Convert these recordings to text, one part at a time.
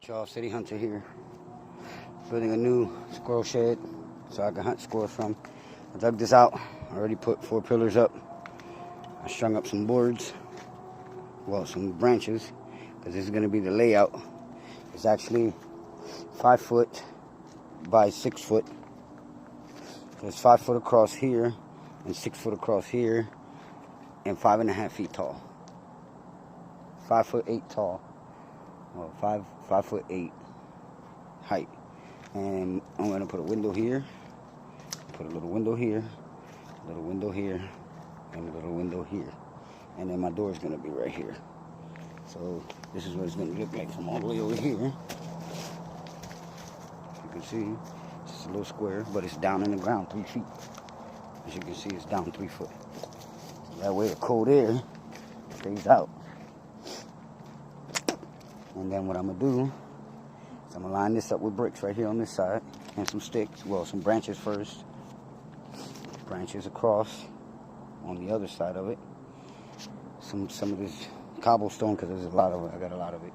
Y'all, City Hunter here, building a new squirrel shed so I can hunt squirrels from. I dug this out. I already put 4 pillars up. I strung up some boards, well, some branches, because this is going to be the layout. It's actually 5 foot by 6 foot. So it's 5 foot across here and 6 foot across here and 5.5 feet tall. 5'8" tall. Well, 5'8" height. And I'm gonna put a window here, put a little window here, a little window here, and a little window here. And then my door is gonna be right here. So this is what it's gonna look like from all the way over here. You can see it's just a little square, but it's down in the ground 3 feet. As you can see, it's down 3 foot. That way the cold air stays out. And then what I'm gonna do is I'm gonna line this up with bricks right here on this side and some sticks. Well, some branches first. Branches across on the other side of it. Some of this cobblestone, because there's a lot of it. I got a lot of it.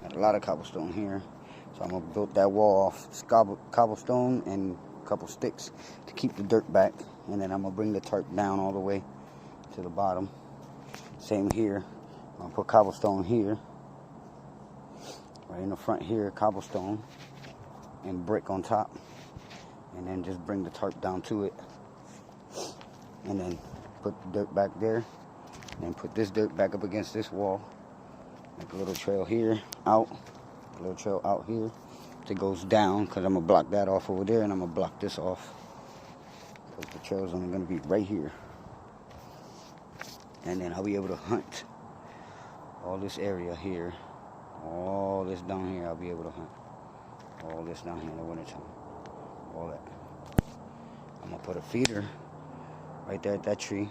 Got a lot of cobblestone here. So I'm gonna build that wall off cobblestone and a couple sticks to keep the dirt back. And then I'm gonna bring the tarp down all the way to the bottom. Same here. I'm gonna put cobblestone here. Right in the front here, cobblestone and brick on top, and then just bring the tarp down to it, and then put the dirt back there, and put this dirt back up against this wall. Make a little trail here out, a little trail out here that goes down, because I'm gonna block that off over there, and I'm gonna block this off because the trail is only gonna be right here, and then I'll be able to hunt all this area here. All this down here, I'll be able to hunt. All this down here in the wintertime. All that. I'm going to put a feeder right there at that tree.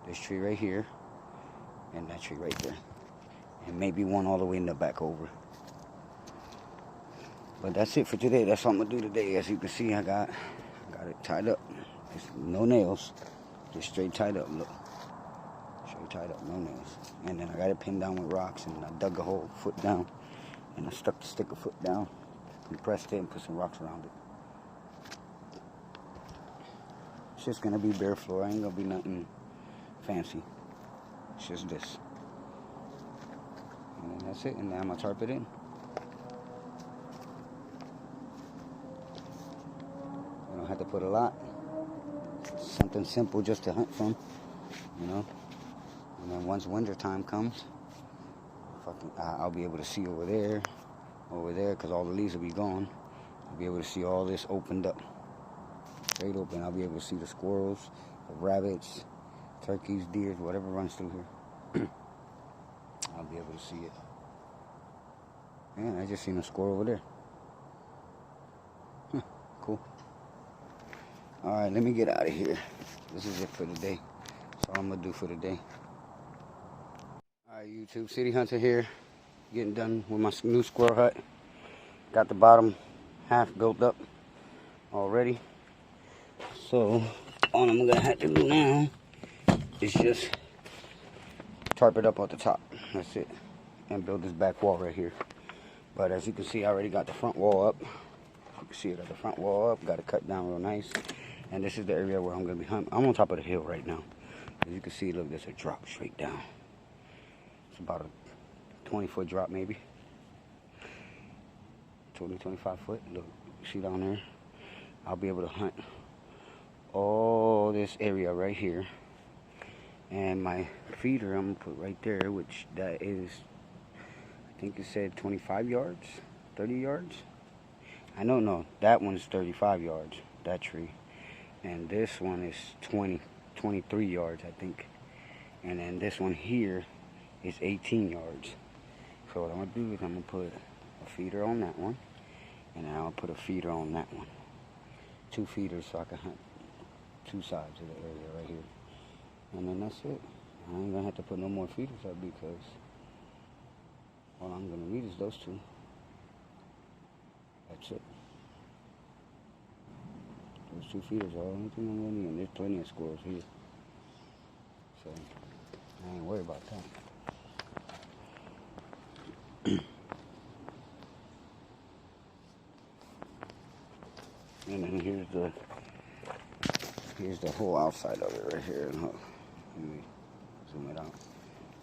This tree right here. And that tree right there. And maybe one all the way in the back over. But that's it for today. That's what I'm going to do today. As you can see, I got it tied up. It's no nails. Just straight tied up. Look. Tied up, no nails. And then I got it pinned down with rocks, and I dug a whole foot down, and I stuck the stick a foot down, compressed it, and put some rocks around it. It's just gonna be bare floor. Ain't gonna be nothing fancy. It's just this. And that's it. And then I'm gonna tarp it in. You don't have to put a lot. Something simple just to hunt from, you know. And then once winter time comes, I'll be able to see over there, because all the leaves will be gone. I'll be able to see all this opened up, straight open. I'll be able to see the squirrels, the rabbits, turkeys, deers, whatever runs through here. I'll be able to see it. Man, I just seen a squirrel over there. Cool. All right, let me get out of here. This is it for today. That's all I'm gonna do for today. Alright, YouTube, City Hunter here, getting done with my new squirrel hut. Got the bottom half built up already. So all I'm gonna have to do now is just tarp it up at the top. That's it. And build this back wall right here. But as you can see, I already got the front wall up. You can see it at the front wall up. Got it cut down real nice. And this is the area where I'm gonna be hunting. I'm on top of the hill right now. As you can see, look, there's a drop straight down. About a 20-foot drop, maybe 25 foot. Look, see down there, I'll be able to hunt all this area right here. And my feeder I'm gonna put right there, which that is, I think it said 25 yards, 30 yards. I don't know, that one's 35 yards, that tree, and this one is 23 yards, I think. And then this one here is 18 yards. So what I'm gonna do is I'm gonna put a feeder on that one, and then I'll put a feeder on that one. 2 feeders so I can hunt 2 sides of the area right here. And then that's it. I ain't gonna have to put no more feeders up because all I'm gonna need is those 2. That's it. Those 2 feeders are all I'm gonna need, and there's plenty of squirrels here. So I ain't worried about that. And then here's the whole outside of it right here. Let me zoom it out.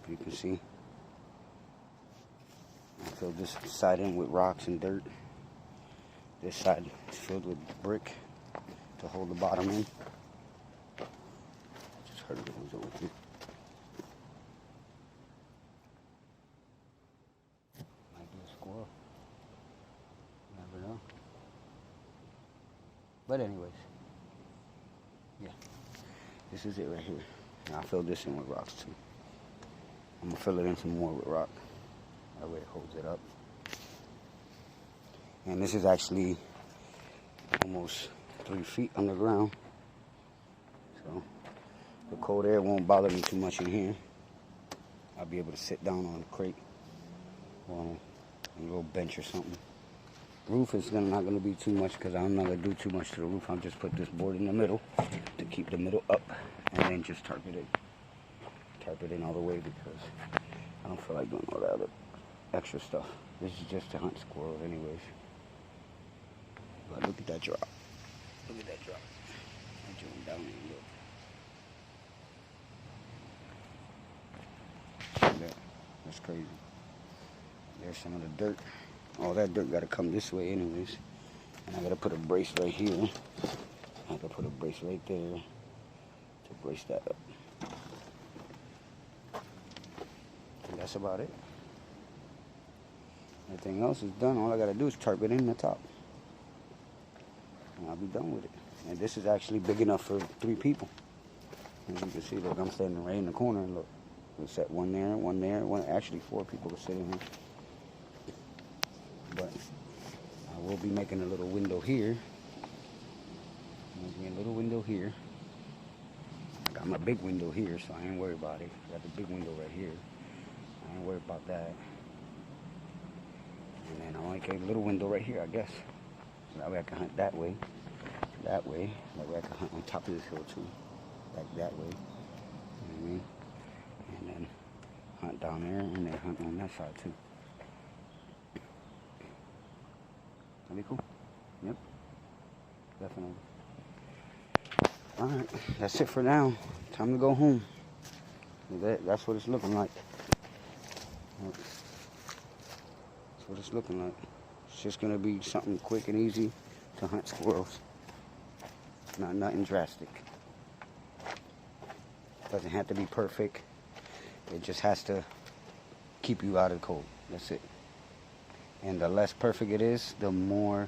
You can see. I filled this side in with rocks and dirt. This side is filled with brick to hold the bottom in. Just heard it was over here. Might be a squirrel. Never know. But anyways, yeah, this is it right here. And I filled this in with rocks too. I'm gonna fill it in some more with rock. That way it holds it up. And this is actually almost 3 feet underground. So the cold air won't bother me too much in here. I'll be able to sit down on a crate or on a little bench or something. Roof is not gonna be too much because I'm not gonna do too much to the roof. I'll just put this board in the middle to keep the middle up and then just tarp it in. Tarp it in all the way because I don't feel like doing all that other extra stuff. This is just to hunt squirrels anyways. But look at that drop. Look at that drop. I joined down there. Look. That's crazy. There's some of the dirt. All that dirt got to come this way anyways. And I got to put a brace right here. I got to put a brace right there to brace that up. And that's about it. Everything else is done. All I got to do is tarp it in the top. And I'll be done with it. And this is actually big enough for 3 people. As you can see, look, I'm standing right in the corner. And look, we set one there, actually 4 people to sit in here. But I will be making a little window here. Making a little window here. I got my big window here, so I ain't worried about it. I got the big window right here. I ain't worried about that. And then I'll make a little window right here, I guess. So that way I can hunt that way. That way I can hunt on top of this hill too. Like that way. You know what I mean? And then hunt down there and then hunt on that side too. That'd be cool. Yep. Definitely. Alright, that's it for now. Time to go home. That's what it's looking like. That's what it's looking like. It's just gonna be something quick and easy to hunt squirrels. Nothing drastic. Doesn't have to be perfect. It just has to keep you out of the cold. That's it. And the less perfect it is, the more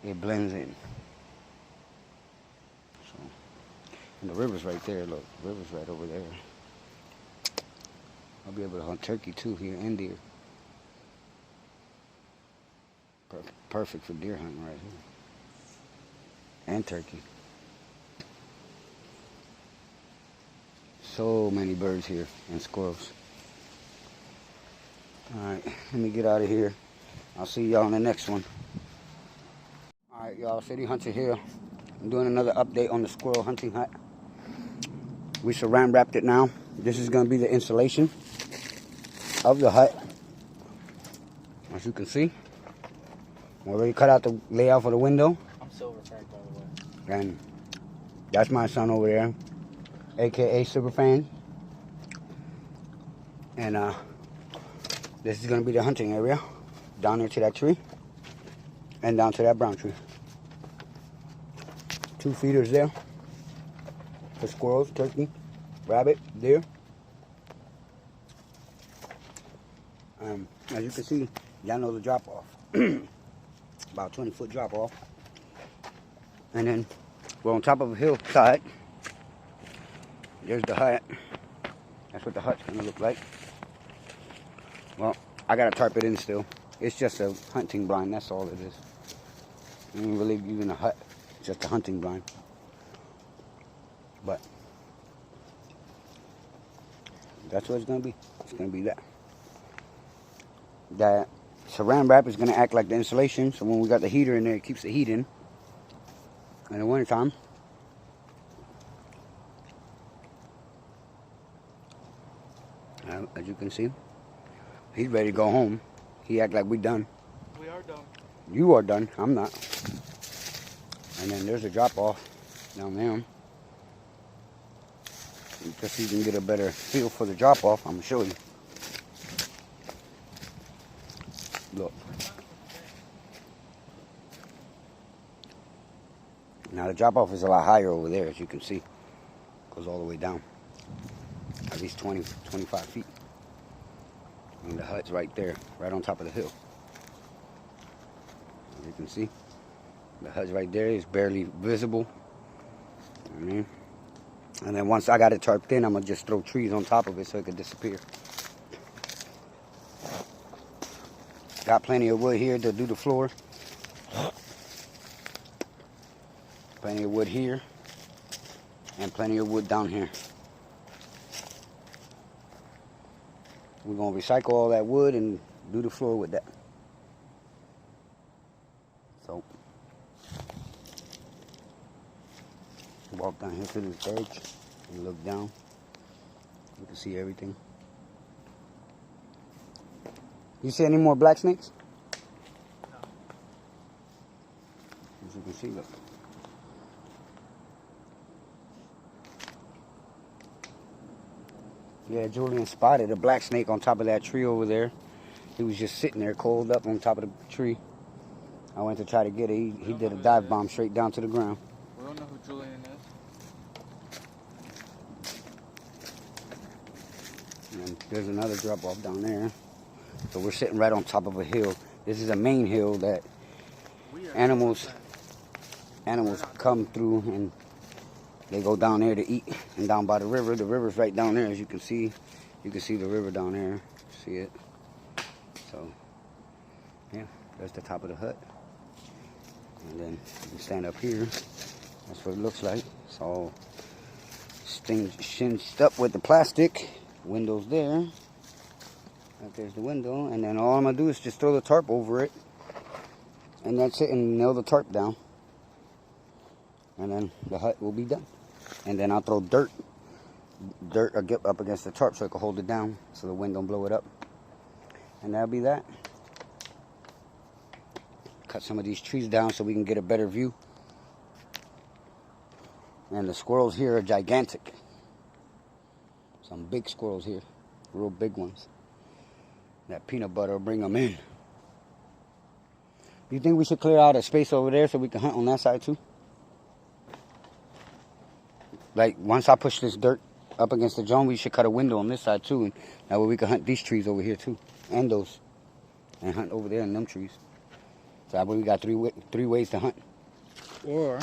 it blends in. So, and the river's right there. Look, the river's right over there. I'll be able to hunt turkey too here and deer. Perfect for deer hunting right here. And turkey. So many birds here and squirrels. Alright, let me get out of here. I'll see y'all in the next one. Alright, y'all, City Hunter here. I'm doing another update on the squirrel hunting hut. We saran wrapped it now. This is going to be the insulation of the hut. As you can see. We already cut out the layout for the window. I'm Silver Frank, by the way. And that's my son over there, aka Super Fan. And this is gonna be the hunting area, down there to that tree, and down to that brown tree. 2 feeders there for squirrels, turkey, rabbit, deer. As you can see, y'all know the drop off. About 20-foot drop off. And then we're on top of a hillside. There's the hut. That's what the hut's gonna look like. Well, I gotta tarp it in still. It's just a hunting blind, that's all it is. It ain't really even a hut, it's just a hunting blind. But that's what it's gonna be. It's gonna be that. That saran wrap is gonna act like the insulation, so when we got the heater in there, it keeps the heat in the wintertime. As you can see, he's ready to go home. He act like we done. We are done. You are done. I'm not. And then there's a drop off down there. Just so you can get a better feel for the drop off, I'm gonna show you. Look. Now the drop off is a lot higher over there, as you can see. Goes all the way down. At least 20, 25 feet. And the hut's right there, right on top of the hill. As you can see, the hut's right there. It's barely visible. I mean, and then once I got it tarped in, I'm gonna just throw trees on top of it so it can disappear. Got plenty of wood here to do the floor. Plenty of wood here. And plenty of wood down here. We're gonna recycle all that wood and do the floor with that. So, walk down here to this edge and look down. You can see everything. You see any more black snakes? No. As you can see, look. Yeah, Julian spotted a black snake on top of that tree over there. He was just sitting there coiled up on top of the tree. I went to try to get it. He did a dive bomb straight down to the ground. We don't know who Julian is. And there's another drop off down there. So we're sitting right on top of a hill. This is a main hill that animals come through, and they go down there to eat. And down by the river. The river's right down there, as you can see. You can see the river down there. See it? So, yeah, there's the top of the hut. And then you can stand up here. That's what it looks like. It's all cinched up with the plastic. Windows there. Right there's the window. And then all I'm going to do is just throw the tarp over it. And that's it. And nail the tarp down. And then the hut will be done. And then I'll throw dirt up against the tarp so it can hold it down so the wind don't blow it up. And that'll be that. Cut some of these trees down so we can get a better view. And the squirrels here are gigantic. Some big squirrels here, real big ones. That peanut butter will bring them in. Do you think we should clear out a space over there so we can hunt on that side too? Like, once I push this dirt up against the drum, we should cut a window on this side too, and that way we can hunt these trees over here too, and those, and hunt over there in them trees. So that way we got three ways to hunt. Or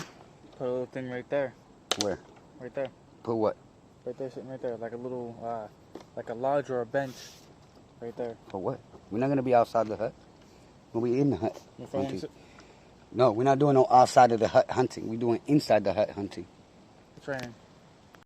put a little thing right there. Where? Right there. Put what? Right there, sitting right there, like a little, like a lodge or a bench. Right there. For what? We're not gonna be outside the hut. We'll be in the hut. Hunting. No, we're not doing no outside of the hut hunting. We're doing inside the hut hunting. Train.